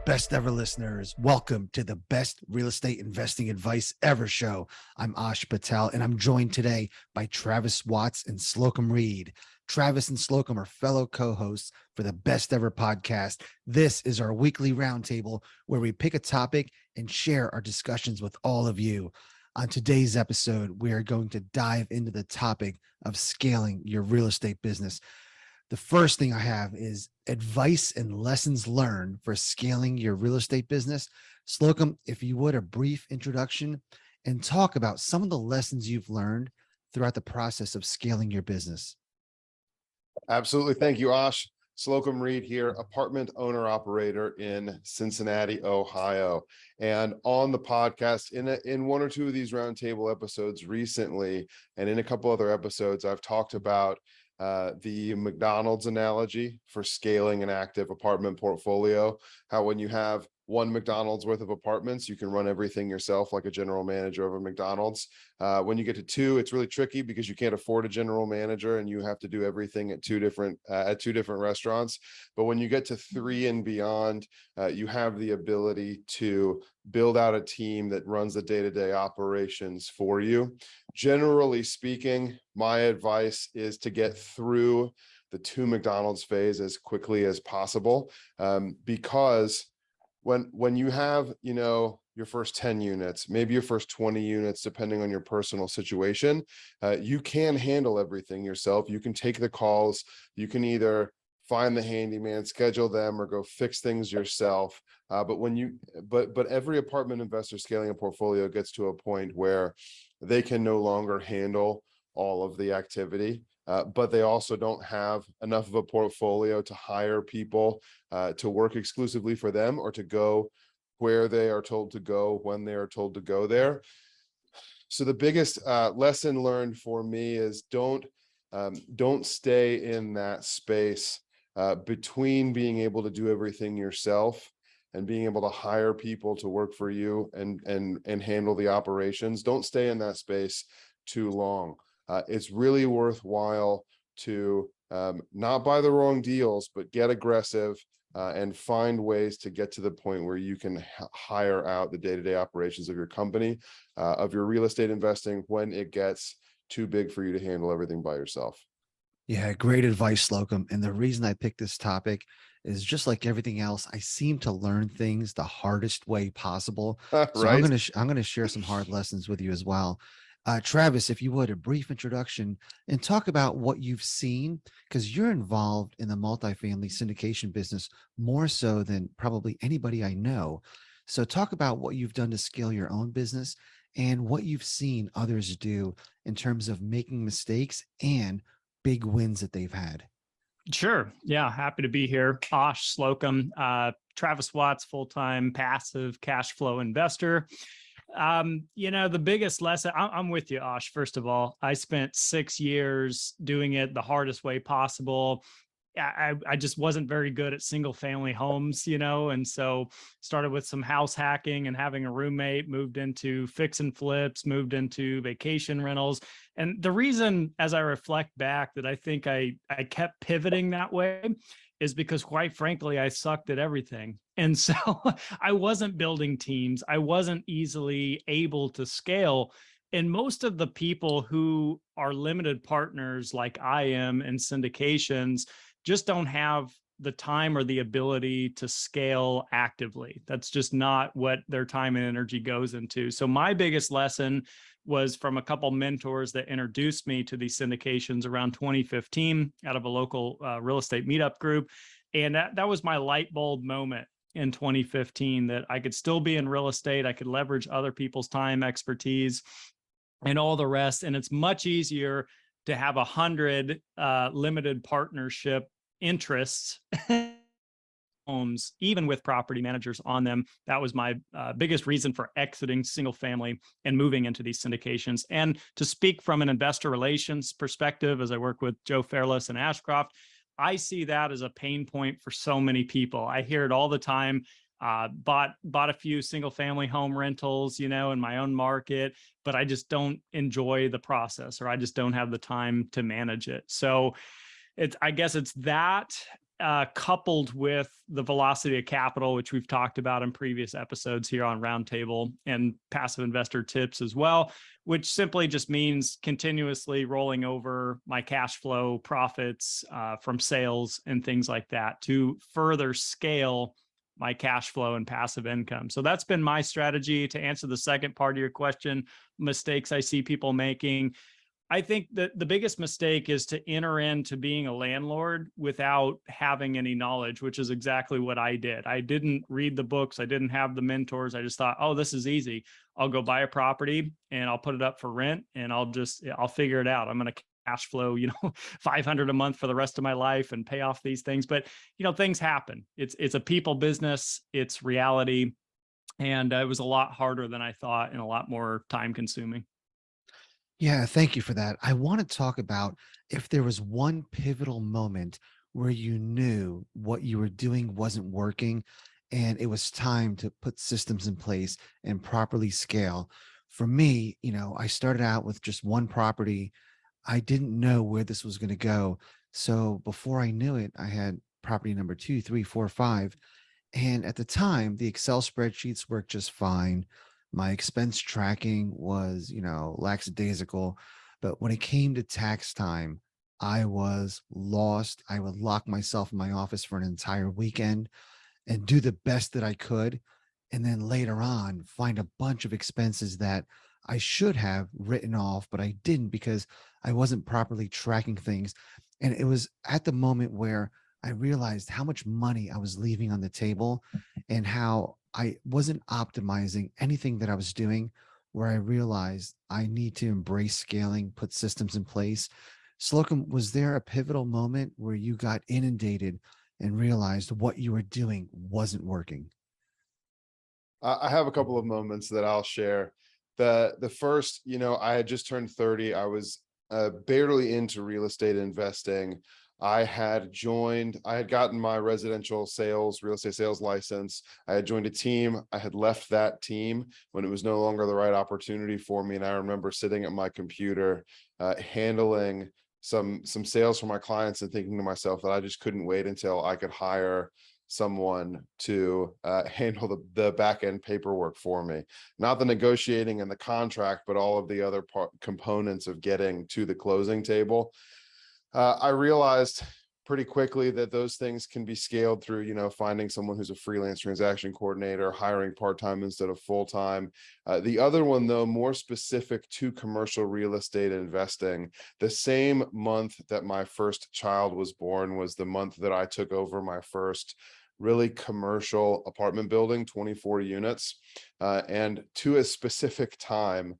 best ever listeners. Welcome to the best real estate investing advice ever show. I'm Ash Patel, and I'm joined today by Travis Watts and Slocomb Reed. Travis and Slocomb are fellow co-hosts for the best ever podcast. This is our weekly roundtable where we pick a topic and share our discussions with all of you. On today's episode, we are going to dive into the topic of scaling your real estate business. The first thing I have is advice and lessons learned for scaling your real estate business. Slocomb, if you would, a brief introduction and talk about some of the lessons you've learned throughout the process of scaling your business. Absolutely. Thank you, Ash. Slocomb Reed here, apartment owner operator in Cincinnati, Ohio. And on the podcast, in one or two of these roundtable episodes recently, and in a couple other episodes, I've talked about the McDonald's analogy for scaling an active apartment portfolio. How when you have one McDonald's worth of apartments, you can run everything yourself like a general manager of a McDonald's. When you get to two, it's really tricky because you can't afford a general manager and you have to do everything at two different restaurants. But when you get to three and beyond, you have the ability to build out a team that runs the day-to-day operations for you. Generally speaking, my advice is to get through the two McDonald's phase as quickly as possible, because when you have, your first 10 units, maybe your first 20 units, depending on your personal situation, you can handle everything yourself. You can take the calls. You can either find the handyman, schedule them, or go fix things yourself. But every apartment investor scaling a portfolio gets to a point where they can no longer handle all of the activity. But they also don't have enough of a portfolio to hire people to work exclusively for them or to go where they are told to go when they are told to go there. So the biggest lesson learned for me is don't stay in that space between being able to do everything yourself and being able to hire people to work for you and handle the operations. Don't stay in that space too long. It's really worthwhile to not buy the wrong deals, but get aggressive and find ways to get to the point where you can hire out the day-to-day operations of your company, of your real estate investing when it gets too big for you to handle everything by yourself. Yeah, great advice, Slocomb. And the reason I picked this topic is just like everything else, I seem to learn things the hardest way possible. So Right? I'm gonna share some hard lessons with you as well. Travis, if you would, a brief introduction and talk about what you've seen, because you're involved in the multifamily syndication business more so than probably anybody I know. So talk about what you've done to scale your own business and what you've seen others do in terms of making mistakes and big wins that they've had. Sure. Yeah. Happy to be here. Ash Slocomb, Travis Watts, full-time passive cash flow investor. The biggest lesson, I'm with you, Ash. First of all, I spent 6 years doing it the hardest way possible. I just wasn't very good at single family homes, and so started with some house hacking and having a roommate, moved into fix and flips, moved into vacation rentals. And the reason, as I reflect back, that I think I kept pivoting that way is because, quite frankly, I sucked at everything. And so I wasn't building teams. I wasn't easily able to scale. And most of the people who are limited partners like I am in syndications just don't have the time or the ability to scale actively. That's just not what their time and energy goes into. So my biggest lesson was from a couple mentors that introduced me to these syndications around 2015 out of a local real estate meetup group. And that was my light bulb moment in 2015, that I could still be in real estate. I could leverage other people's time, expertise, and all the rest. And it's much easier to have 100 limited partnership interests homes, even with property managers on them. That was my biggest reason for exiting single family and moving into these syndications. And to speak from an investor relations perspective, as I work with Joe Fairless and Ashcroft, I see that as a pain point for so many people. I hear it all the time. Bought a few single family home rentals, in my own market, but I just don't enjoy the process, or I just don't have the time to manage it. So I guess it's that. coupled with the velocity of capital, which we've talked about in previous episodes here on Roundtable, and passive investor tips as well, which simply just means continuously rolling over my cash flow profits from sales and things like that to further scale my cash flow and passive income. So that's been my strategy. To answer the second part of your question, mistakes I see people making, I think that the biggest mistake is to enter into being a landlord without having any knowledge, which is exactly what I did. I didn't read the books. I didn't have the mentors. I just thought, oh, this is easy. I'll go buy a property and I'll put it up for rent and I'll figure it out. I'm going to cash flow, $500 a month for the rest of my life and pay off these things. But, things happen. It's a people business. It's reality. And it was a lot harder than I thought and a lot more time consuming. Yeah, thank you for that. I want to talk about if there was one pivotal moment where you knew what you were doing wasn't working and it was time to put systems in place and properly scale. For me, I started out with just one property. I didn't know where this was going to go. So before I knew it, I had property number 2, 3, 4, 5. And at the time, the Excel spreadsheets worked just fine. My expense tracking was, lackadaisical. But when it came to tax time, I was lost. I would lock myself in my office for an entire weekend and do the best that I could. And then later on, find a bunch of expenses that I should have written off, but I didn't because I wasn't properly tracking things. And it was at the moment where I realized how much money I was leaving on the table and how I wasn't optimizing anything that I was doing, where I realized I need to embrace scaling, put systems in place. Slocomb, was there a pivotal moment where you got inundated and realized what you were doing wasn't working? I have a couple of moments that I'll share. The first, I had just turned 30. I was barely into real estate investing. I had gotten my real estate sales license. I had joined a team. I had left that team when it was no longer the right opportunity for me. And I remember sitting at my computer, handling some sales for my clients and thinking to myself that I just couldn't wait until I could hire someone to handle the back end paperwork for me, not the negotiating and the contract, but all of the other components of getting to the closing table. I realized pretty quickly that those things can be scaled through, finding someone who's a freelance transaction coordinator, hiring part-time instead of full-time. The other one, though, more specific to commercial real estate investing, the same month that my first child was born was the month that I took over my first really commercial apartment building, 24 units, and to a specific time.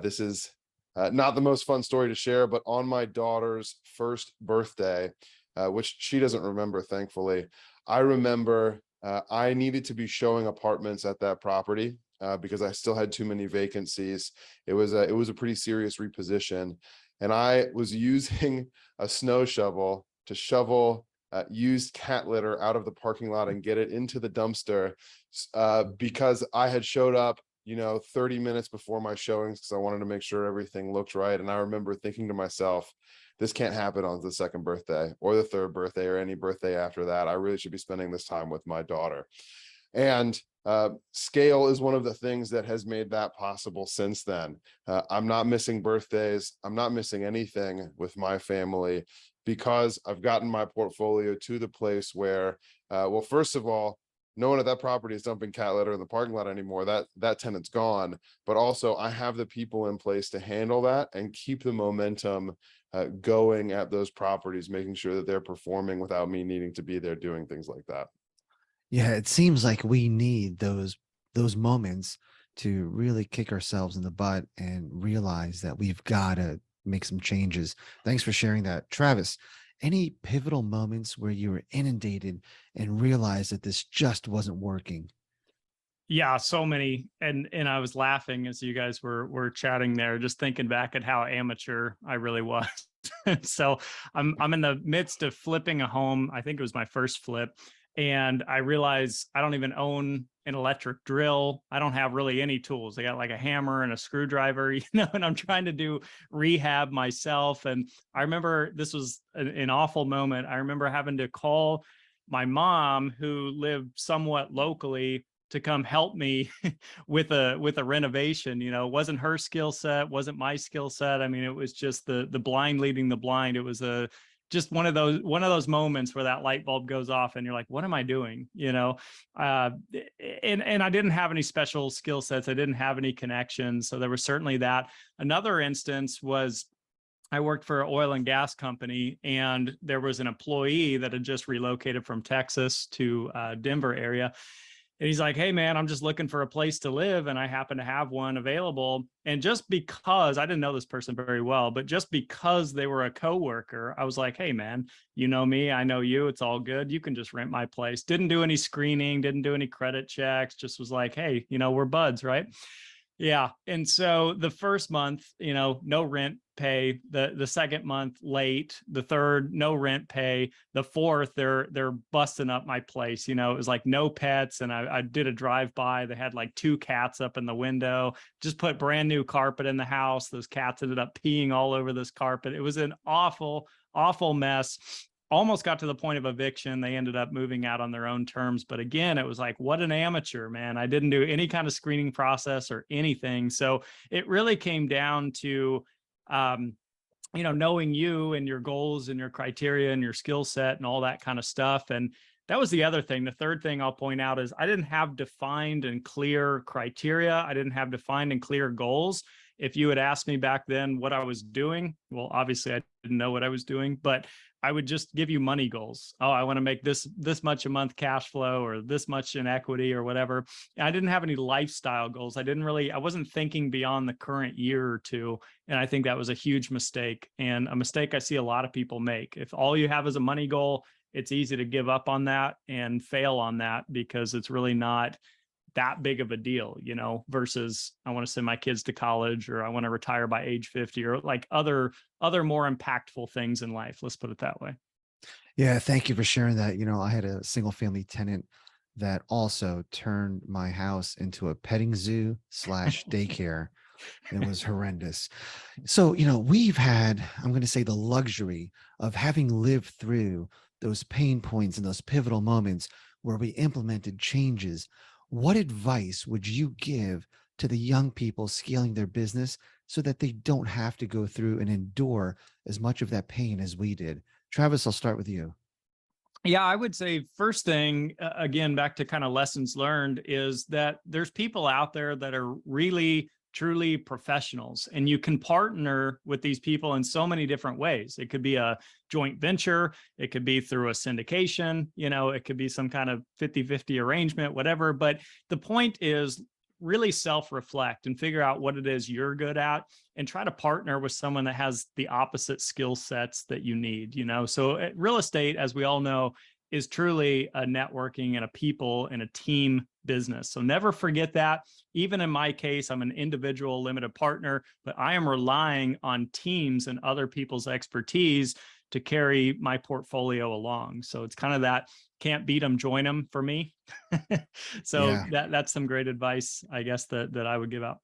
This is not the most fun story to share, but on my daughter's first birthday, which she doesn't remember, thankfully, I remember I needed to be showing apartments at that property because I still had too many vacancies. It was a pretty serious reposition, and I was using a snow shovel to shovel used cat litter out of the parking lot and get it into the dumpster because I had showed up 30 minutes before my showings because I wanted to make sure everything looked right. And I remember thinking to myself, this can't happen on the second birthday or the third birthday or any birthday after that. I really should be spending this time with my daughter. And scale is one of the things that has made that possible since then. I'm not missing birthdays. I'm not missing anything with my family because I've gotten my portfolio to the place where, well, first of all, no one at that property is dumping cat litter in the parking lot anymore. That tenant's gone, but also I have the people in place to handle that and keep the momentum going at those properties, making sure that they're performing without me needing to be there doing things like that. Yeah, it seems like we need those moments to really kick ourselves in the butt and realize that we've got to make some changes. Thanks for sharing that. Travis, any pivotal moments where you were inundated and realized that this just wasn't working? Yeah, so many. And I was laughing as you guys were chatting there, just thinking back at how amateur I really was. So I'm in the midst of flipping a home. I think it was my first flip. And I realized I don't even own an electric drill. I don't have really any tools. I got like a hammer and a screwdriver, and I'm trying to do rehab myself. And I remember this was an awful moment. I remember having to call my mom, who lived somewhat locally, to come help me with a renovation. It wasn't her skill set, wasn't my skill set. I mean, it was just the blind leading the blind. It was just one of those moments where that light bulb goes off and you're like, what am I doing? And I didn't have any special skill sets. I didn't have any connections. So there was certainly that. Another instance was I worked for an oil and gas company, and there was an employee that had just relocated from Texas to Denver area. And he's like, hey, man, I'm just looking for a place to live. And I happen to have one available. And just because I didn't know this person very well, but just because they were a coworker, I was like, hey, man, you know me, I know you, it's all good. You can just rent my place. Didn't do any screening, didn't do any credit checks, just was like, hey, we're buds, right? Yeah. And so the first month, no rent pay, the second month late, the third, no rent pay, the fourth, they're busting up my place. It was like no pets. And I did a drive by. They had like 2 cats up in the window, just put brand new carpet in the house. Those cats ended up peeing all over this carpet. It was an awful, awful mess. Almost got to the point of eviction. They ended up moving out on their own terms. But again, it was like, what an amateur, man. I didn't do any kind of screening process or anything. So it really came down to, knowing you and your goals and your criteria and your skill set and all that kind of stuff. And that was the other thing. The third thing I'll point out is I didn't have defined and clear criteria. I didn't have defined and clear goals. If you had asked me back then what I was doing, well, obviously I didn't know what I was doing, but I would just give you money goals. Oh, I want to make this much a month cash flow, or this much in equity, or whatever. And I didn't have any lifestyle goals. I wasn't thinking beyond the current year or two. And I think that was a huge mistake, and a mistake I see a lot of people make. If all you have is a money goal, it's easy to give up on that and fail on that, because it's really not that big of a deal, versus I want to send my kids to college, or I want to retire by age 50, or like other more impactful things in life. Let's put it that way. Yeah, thank you for sharing that. I had a single family tenant that also turned my house into a petting zoo / daycare. It was horrendous. So, we've had, I'm going to say, the luxury of having lived through those pain points and those pivotal moments where we implemented changes. What advice would you give to the young people scaling their business so that they don't have to go through and endure as much of that pain as we did? Travis, I'll start with you. Yeah, I would say first thing, again, back to kind of lessons learned, is that there's people out there that are really truly professionals, and you can partner with these people in so many different ways. It could be a joint venture, it could be through a syndication, it could be some kind of 50-50 arrangement, whatever. But the point is really self-reflect and figure out what it is you're good at, and try to partner with someone that has the opposite skill sets that you need. So real estate, as we all know, is truly a networking and a people and a team business. So never forget that. Even in my case, I'm an individual limited partner, but I am relying on teams and other people's expertise to carry my portfolio along. So it's kind of that can't beat them, join them for me. So yeah, that's some great advice, I guess, that I would give out.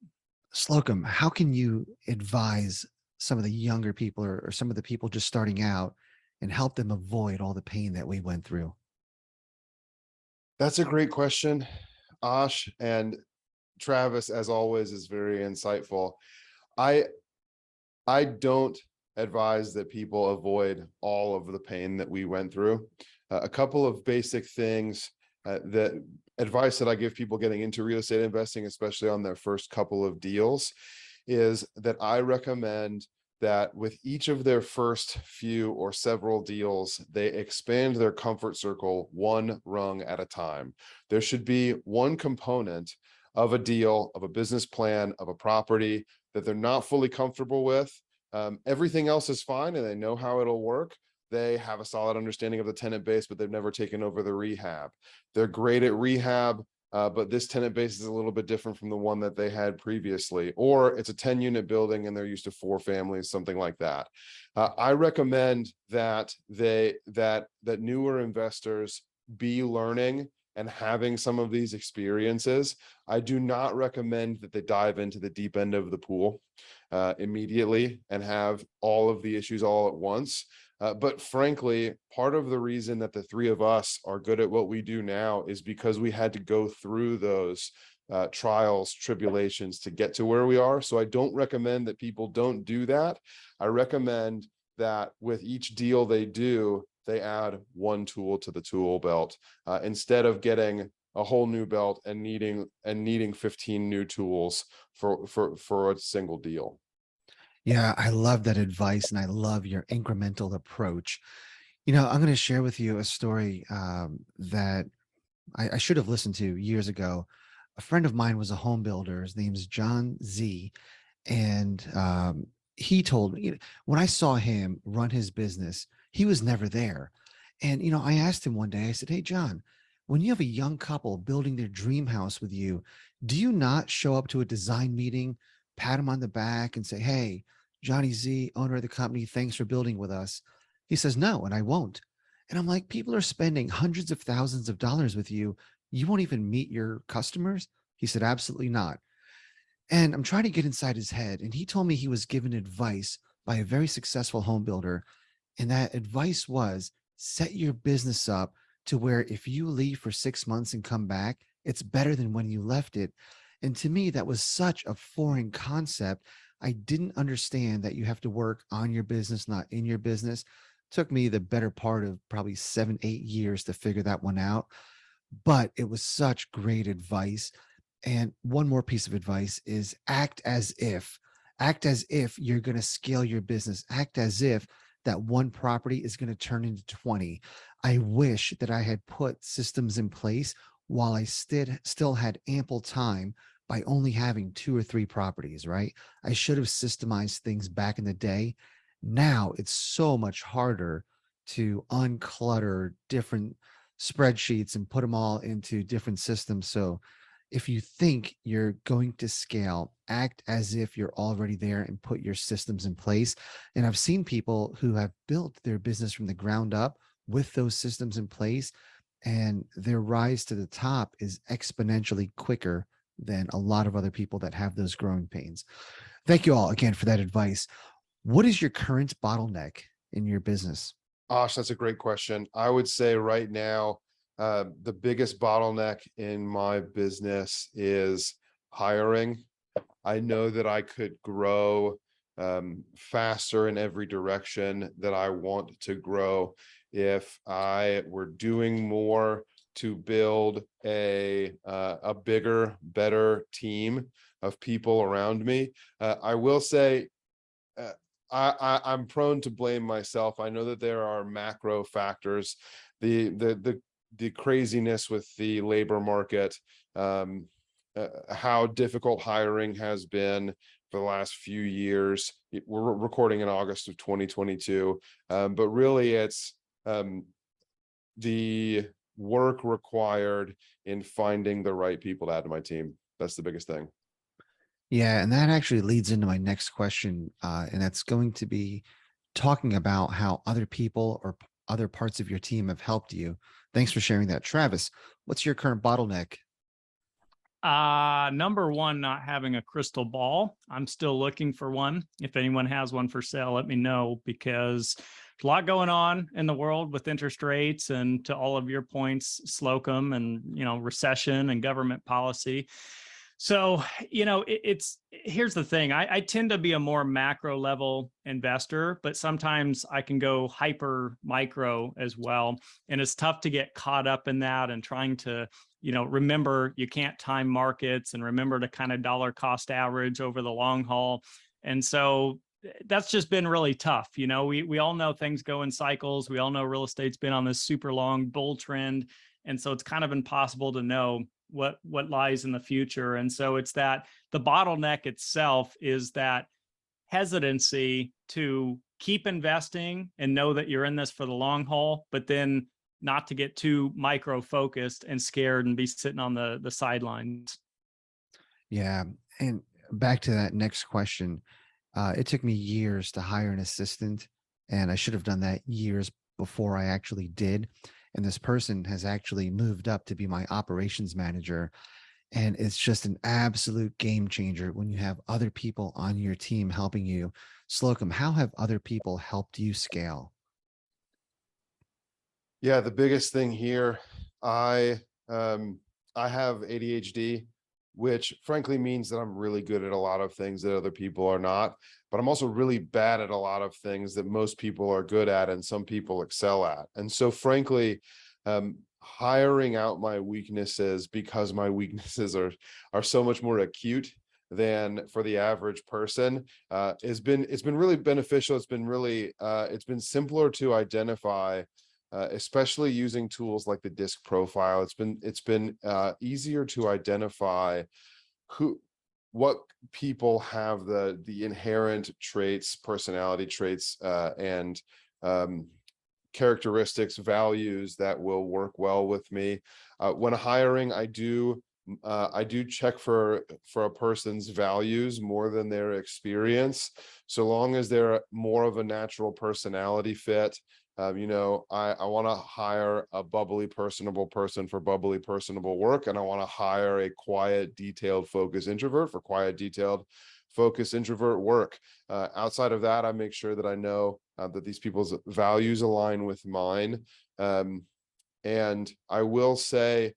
Slocomb, how can you advise some of the younger people or some of the people just starting out and help them avoid all the pain that we went through? That's a great question, Ash, and Travis, as always, is very insightful. I don't advise that people avoid all of the pain that we went through. A couple of basic things, that advice that I give people getting into real estate investing, especially on their first couple of deals, is that I recommend that with each of their first few or several deals, they expand their comfort circle one rung at a time. There should be one component of a deal, of a business plan, of a property that they're not fully comfortable with. Everything else is fine and they know how it'll work. They have a solid understanding of the tenant base, but they've never taken over the rehab. They're great at rehab, but this tenant base is a little bit different from the one that they had previously, or it's a 10-unit building and they're used to 4 families, something like that. I recommend that newer investors be learning and having some of these experiences, I do not recommend that they dive into the deep end of the pool immediately and have all of the issues all at once. But frankly, part of the reason that the three of us are good at what we do now is because we had to go through those trials, tribulations to get to where we are. So I don't recommend that people don't do that. I recommend that with each deal they do, they add one tool to the tool belt instead of getting a whole new belt and needing 15 new tools for a single deal. Yeah, I love that advice, and I love your incremental approach. I'm going to share with you a story that I should have listened to years ago. A friend of mine was a home builder. His name's John Z. And he told me, when I saw him run his business, he was never there. And, I asked him one day, I said, "Hey, John, when you have a young couple building their dream house with you, do you not show up to a design meeting, pat him on the back and say, 'Hey, Johnny Z, owner of the company, thanks for building with us'?" He says, "No, and I won't." And I'm like, "People are spending hundreds of thousands of dollars with you. You won't even meet your customers?" He said, "Absolutely not." And I'm trying to get inside his head. And he told me he was given advice by a very successful home builder. And that advice was, set your business up to where if you leave for 6 months and come back, it's better than when you left it. And to me, that was such a foreign concept. I didn't understand that you have to work on your business, not in your business. Took me the better part of probably 7, 8 years to figure that one out. But it was such great advice. And one more piece of advice is act as if you're going to scale your business. Act as if that one property is going to turn into 20. I wish that I had put systems in place while I still had ample time by only having 2 or 3 properties, right? I should have systemized things back in the day. Now it's so much harder to unclutter different spreadsheets and put them all into different systems. So if you think you're going to scale, act as if you're already there and put your systems in place. And I've seen people who have built their business from the ground up with those systems in place, and their rise to the top is exponentially quicker than a lot of other people that have those growing pains. Thank you all again for that advice. What is your current bottleneck in your business? Osh, that's a great question. I would say right now, the biggest bottleneck in my business is hiring. I know that I could grow faster in every direction that I want to grow if I were doing more to build a bigger, better team of people around me. I will say, I'm prone to blame myself. I know that there are macro factors, the craziness with the labor market, how difficult hiring has been for the last few years. We're recording in August of 2022, but really it's the work required in finding the right people to add to my team. That's the biggest thing. Yeah, and that actually leads into my next question, and that's going to be talking about how other people or other parts of your team have helped you. Thanks for sharing that. Travis, what's your current bottleneck? Number one, not having a crystal ball. I'm still looking for one. If anyone has one for sale, let me know, because there's a lot going on in the world with interest rates, and to all of your points, Slocomb, and, recession and government policy. So, here's the thing. I tend to be a more macro level investor, but sometimes I can go hyper micro as well. And it's tough to get caught up in that and trying to, remember you can't time markets and remember to kind of dollar cost average over the long haul. And so that's just been really tough. We all know things go in cycles. We all know real estate's been on this super long bull trend. And so it's kind of impossible to know what lies in the future. And so it's that the bottleneck itself is that hesitancy to keep investing and know that you're in this for the long haul, but then not to get too micro focused and scared and be sitting on the sidelines. Yeah. And back to that next question. It took me years to hire an assistant, and I should have done that years before I actually did. And this person has actually moved up to be my operations manager. And it's just an absolute game changer when you have other people on your team helping you. Slocomb, how have other people helped you scale? Yeah, the biggest thing here, I have ADHD, which frankly means that I'm really good at a lot of things that other people are not, but I'm also really bad at a lot of things that most people are good at and some people excel at. And so frankly, hiring out my weaknesses, because my weaknesses are so much more acute than for the average person, it's been really beneficial. It's been simpler to identify, especially using tools like the disc profile. It's been easier to identify what people have the inherent traits, personality traits, and characteristics, values that will work well with me. When hiring, I do check for a person's values more than their experience. So long as they're more of a natural personality fit. I want to hire a bubbly, personable person for bubbly, personable work, and I want to hire a quiet, detailed, focused introvert for quiet, detailed, focused introvert work. Outside of that, I make sure that I know that these people's values align with mine. And I will say,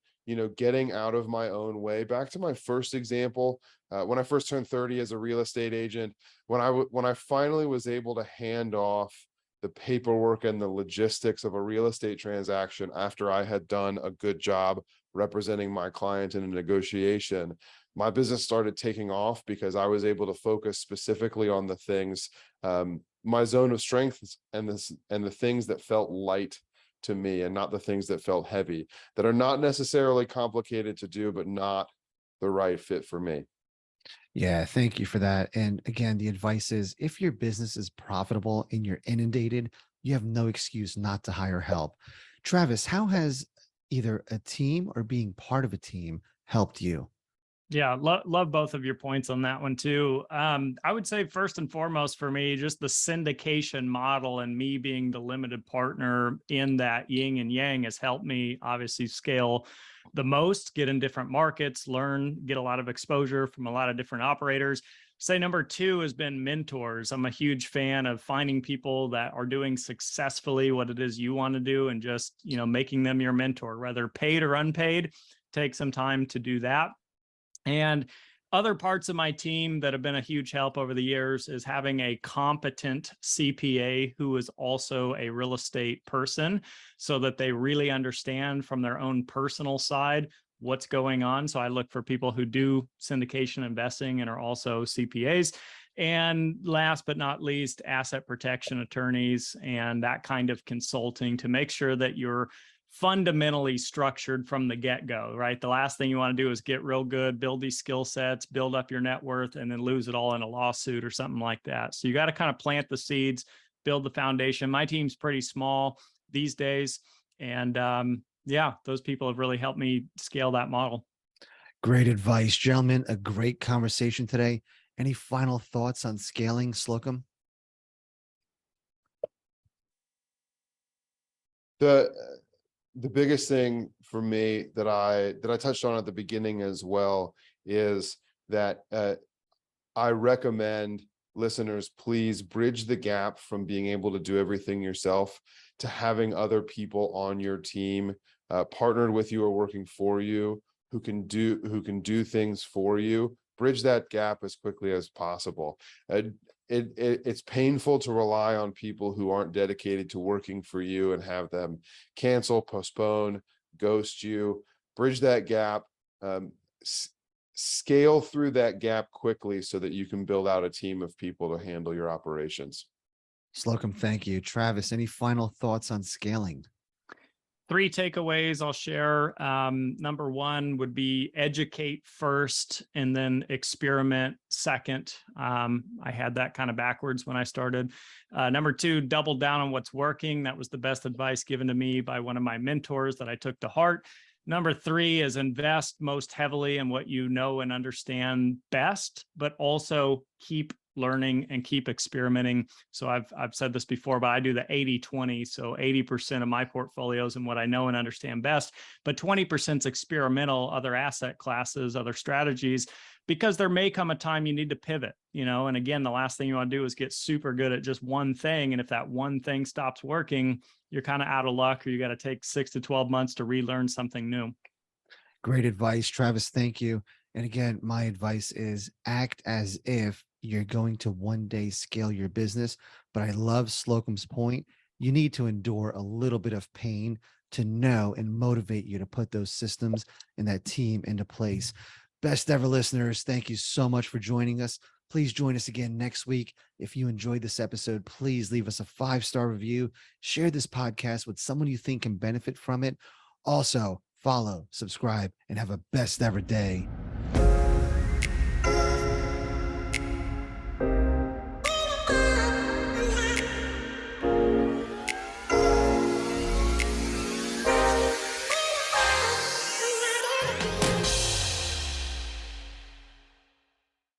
getting out of my own way. Back to my first example, when I first turned 30 as a real estate agent, when I finally was able to hand off the paperwork and the logistics of a real estate transaction after I had done a good job representing my client in a negotiation, my business started taking off because I was able to focus specifically on the things, my zone of strength, and the things that felt light to me and not the things that felt heavy, that are not necessarily complicated to do, but not the right fit for me. Yeah, thank you for that. And again, the advice is if your business is profitable and you're inundated, you have no excuse not to hire help. Travis, how has either a team or being part of a team helped you? Yeah, love both of your points on that one too. I would say first and foremost for me, just the syndication model and me being the limited partner in that yin and yang has helped me obviously scale the most, get in different markets, learn, get a lot of exposure from a lot of different operators. Say number two has been mentors. I'm a huge fan of finding people that are doing successfully what it is you want to do and just, making them your mentor, whether paid or unpaid. Take some time to do that. And other parts of my team that have been a huge help over the years is having a competent CPA who is also a real estate person so that they really understand from their own personal side what's going on. So I look for people who do syndication investing and are also CPAs. And last but not least, asset protection attorneys and that kind of consulting to make sure that you're fundamentally structured from the get-go, right? The last thing you want to do is get real good, build these skill sets, build up your net worth, and then lose it all in a lawsuit or something like that. So you got to kind of plant the seeds, build the foundation. My team's pretty small these days. And those people have really helped me scale that model. Great advice, gentlemen. A great conversation today. Any final thoughts on scaling, Slocomb? The biggest thing for me that I touched on at the beginning as well is that I recommend listeners please bridge the gap from being able to do everything yourself to having other people on your team partnered with you or working for you who can do things for you. Bridge that gap as quickly as possible. It's painful to rely on people who aren't dedicated to working for you and have them cancel, postpone, ghost you. Bridge that gap, scale through that gap quickly so that you can build out a team of people to handle your operations. Slocomb, thank you. Travis, any final thoughts on scaling? 3 takeaways I'll share. Number 1 would be educate first and then experiment second. I had that kind of backwards when I started. Number 2, double down on what's working. That was the best advice given to me by one of my mentors that I took to heart. Number 3 is invest most heavily in what you know and understand best, but also keep learning and keep experimenting. So I've said this before, but I do the 80-20. So 80% of my portfolios and what I know and understand best, but 20% is experimental, other asset classes, other strategies, because there may come a time you need to pivot, and again, the last thing you want to do is get super good at just one thing. And if that one thing stops working, you're kind of out of luck, or you got to take 6 to 12 months to relearn something new. Great advice, Travis. Thank you. And again, my advice is act as if you're going to one day scale your business. But I love Slocomb's point. You need to endure a little bit of pain to know and motivate you to put those systems and that team into place. Best ever listeners, thank you so much for joining us. Please join us again next week. If you enjoyed this episode, please leave us a 5-star review. Share this podcast with someone you think can benefit from it. Also, follow, subscribe, and have a best ever day.